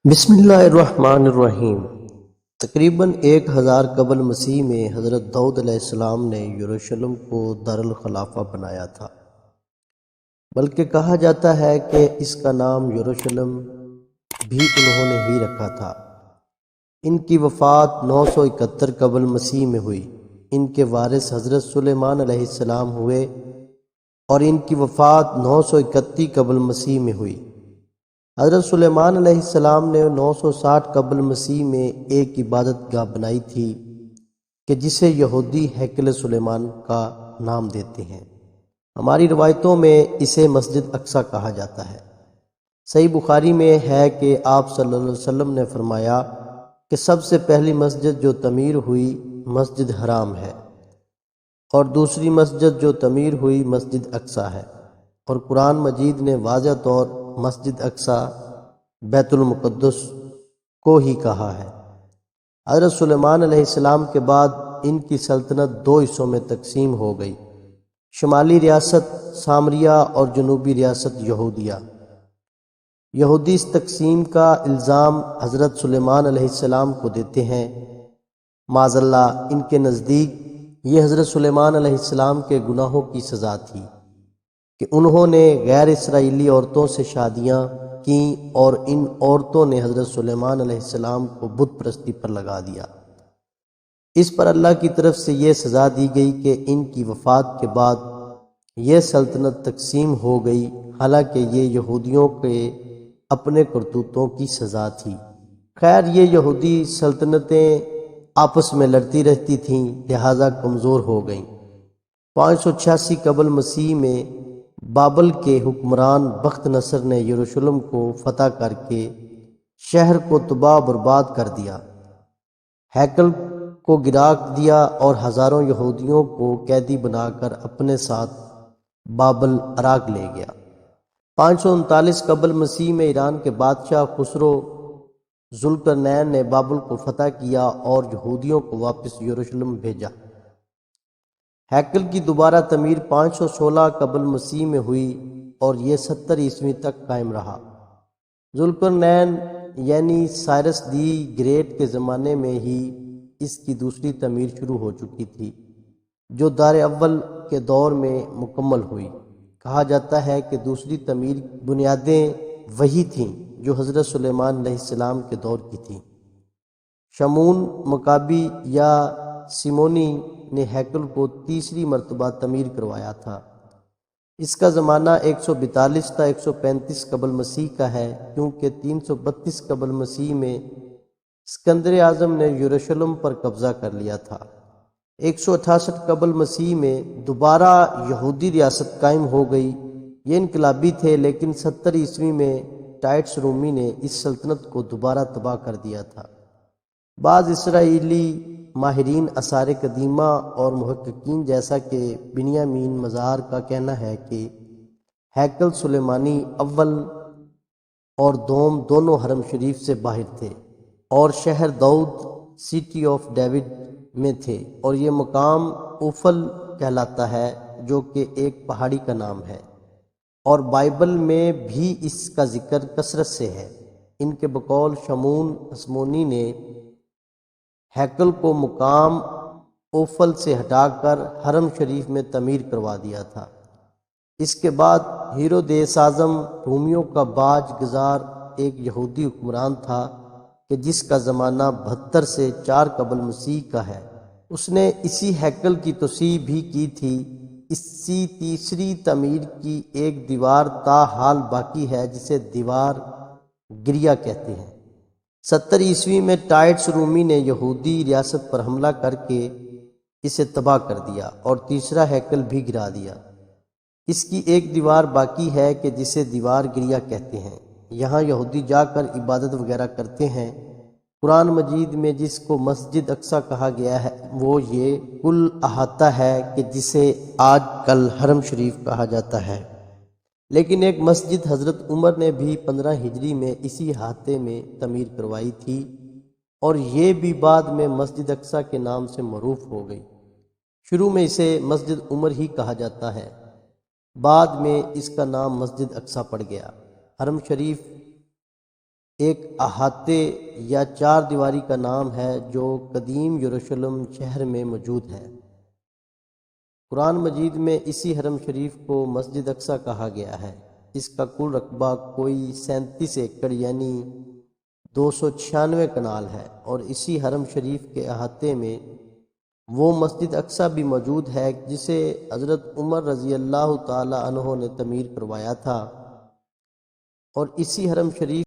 بسم اللہ الرحمن الرحیم۔ تقریباً 1000 قبل مسیح میں حضرت داؤد علیہ السلام نے یروشلم کو دارالخلافہ بنایا تھا، بلکہ کہا جاتا ہے کہ اس کا نام یروشلم بھی انہوں نے ہی رکھا تھا۔ ان کی وفات 971 قبل مسیح میں ہوئی۔ ان کے وارث حضرت سلیمان علیہ السلام ہوئے اور ان کی وفات 931 قبل مسیح میں ہوئی۔ حضرت سلیمان علیہ السلام نے 960 قبل مسیح میں ایک عبادت گاہ بنائی تھی کہ جسے یہودی ہیکل سلیمان کا نام دیتے ہیں۔ ہماری روایتوں میں اسے مسجد اقصی کہا جاتا ہے۔ صحیح بخاری میں ہے کہ آپ صلی اللہ علیہ وسلم نے فرمایا کہ سب سے پہلی مسجد جو تعمیر ہوئی مسجد حرام ہے، اور دوسری مسجد جو تعمیر ہوئی مسجد اقصی ہے، اور قرآن مجید نے واضح طور مسجد اقصی بیت المقدس کو ہی کہا ہے۔ حضرت سلیمان علیہ السلام کے بعد ان کی سلطنت 2 حصوں میں تقسیم ہو گئی، شمالی ریاست سامریہ اور جنوبی ریاست یہودیہ۔ یہودی اس تقسیم کا الزام حضرت سلیمان علیہ السلام کو دیتے ہیں۔ معاذ اللہ، ان کے نزدیک یہ حضرت سلیمان علیہ السلام کے گناہوں کی سزا تھی کہ انہوں نے غیر اسرائیلی عورتوں سے شادیاں کیں اور ان عورتوں نے حضرت سلیمان علیہ السلام کو بت پرستی پر لگا دیا۔ اس پر اللہ کی طرف سے یہ سزا دی گئی کہ ان کی وفات کے بعد یہ سلطنت تقسیم ہو گئی، حالانکہ یہ یہودیوں کے اپنے کرتوتوں کی سزا تھی۔ خیر، یہ یہودی سلطنتیں آپس میں لڑتی رہتی تھیں، لہذا کمزور ہو گئیں۔ 586 قبل مسیح میں بابل کے حکمران بخت نصر نے یروشلم کو فتح کر کے شہر کو تباہ برباد کر دیا، ہیکل کو گرا دیا اور ہزاروں یہودیوں کو قیدی بنا کر اپنے ساتھ بابل عراق لے گیا۔ 539 قبل مسیح میں ایران کے بادشاہ خسرو ذوالقرنین نے بابل کو فتح کیا اور یہودیوں کو واپس یروشلم بھیجا۔ ہیکل کی دوبارہ تعمیر 516 قبل مسیح میں ہوئی اور یہ 70 عیسوی تک قائم رہا۔ ذوالقرنین یعنی سائرس دی گریٹ کے زمانے میں ہی اس کی دوسری تعمیر شروع ہو چکی تھی، جو دار اول کے دور میں مکمل ہوئی۔ کہا جاتا ہے کہ دوسری تعمیر بنیادیں وہی تھیں جو حضرت سلیمان علیہ السلام کے دور کی تھیں۔ شمون مکابی یا سیمونی نے ہیکل کو تیسری مرتبہ تعمیر کروایا تھا۔ اس کا زمانہ 142 تا 135 قبل مسیح کا ہے، کیونکہ 332 قبل مسیح میں اسکندر اعظم نے یروشلم پر قبضہ کر لیا تھا۔ 168 قبل مسیح میں دوبارہ یہودی ریاست قائم ہو گئی۔ یہ انقلابی تھے، لیکن 70 عیسوی میں ٹائٹس رومی نے اس سلطنت کو دوبارہ تباہ کر دیا تھا۔ بعض اسرائیلی ماہرین آثار قدیمہ اور محققین جیسا کہ بنیامین مزار کا کہنا ہے کہ ہیکل سلیمانی اول اور دوم دونوں حرم شریف سے باہر تھے اور شہر داؤد سٹی آف ڈیوڈ میں تھے، اور یہ مقام اوفل کہلاتا ہے جو کہ ایک پہاڑی کا نام ہے، اور بائبل میں بھی اس کا ذکر کثرت سے ہے۔ ان کے بقول شمون اسمونی نے ہیکل کو مقام اوفل سے ہٹا کر حرم شریف میں تعمیر کروا دیا تھا۔ اس کے بعد ہیرودیس اعظم رومیوں کا باج گزار ایک یہودی حکمران تھا کہ جس کا زمانہ 72 سے 4 قبل مسیح کا ہے۔ اس نے اسی ہیکل کی توسیع بھی کی تھی۔ اسی تیسری تعمیر کی ایک دیوار تاحال باقی ہے جسے دیوار گریا کہتے ہیں۔ 70 عیسوی میں ٹائٹس رومی نے یہودی ریاست پر حملہ کر کے اسے تباہ کر دیا اور تیسرا ہیکل بھی گرا دیا۔ اس کی ایک دیوار باقی ہے کہ جسے دیوار گریا کہتے ہیں۔ یہاں یہودی جا کر عبادت وغیرہ کرتے ہیں۔ قرآن مجید میں جس کو مسجد اقصی کہا گیا ہے وہ یہ کل احاطہ ہے کہ جسے آج کل حرم شریف کہا جاتا ہے، لیکن ایک مسجد حضرت عمر نے بھی 15 ہجری میں اسی احاطے میں تعمیر کروائی تھی، اور یہ بھی بعد میں مسجد اقصی کے نام سے معروف ہو گئی۔ شروع میں اسے مسجد عمر ہی کہا جاتا ہے، بعد میں اس کا نام مسجد اقصی پڑ گیا۔ حرم شریف ایک احاطے یا چار دیواری کا نام ہے جو قدیم یروشلم شہر میں موجود ہے۔ قرآن مجید میں اسی حرم شریف کو مسجد اقصی کہا گیا ہے۔ اس کا کل رقبہ کوئی 37 ایکڑ یعنی 296 کنال ہے، اور اسی حرم شریف کے احاطے میں وہ مسجد اقصی بھی موجود ہے جسے حضرت عمر رضی اللہ تعالی عنہ نے تعمیر کروایا تھا، اور اسی حرم شریف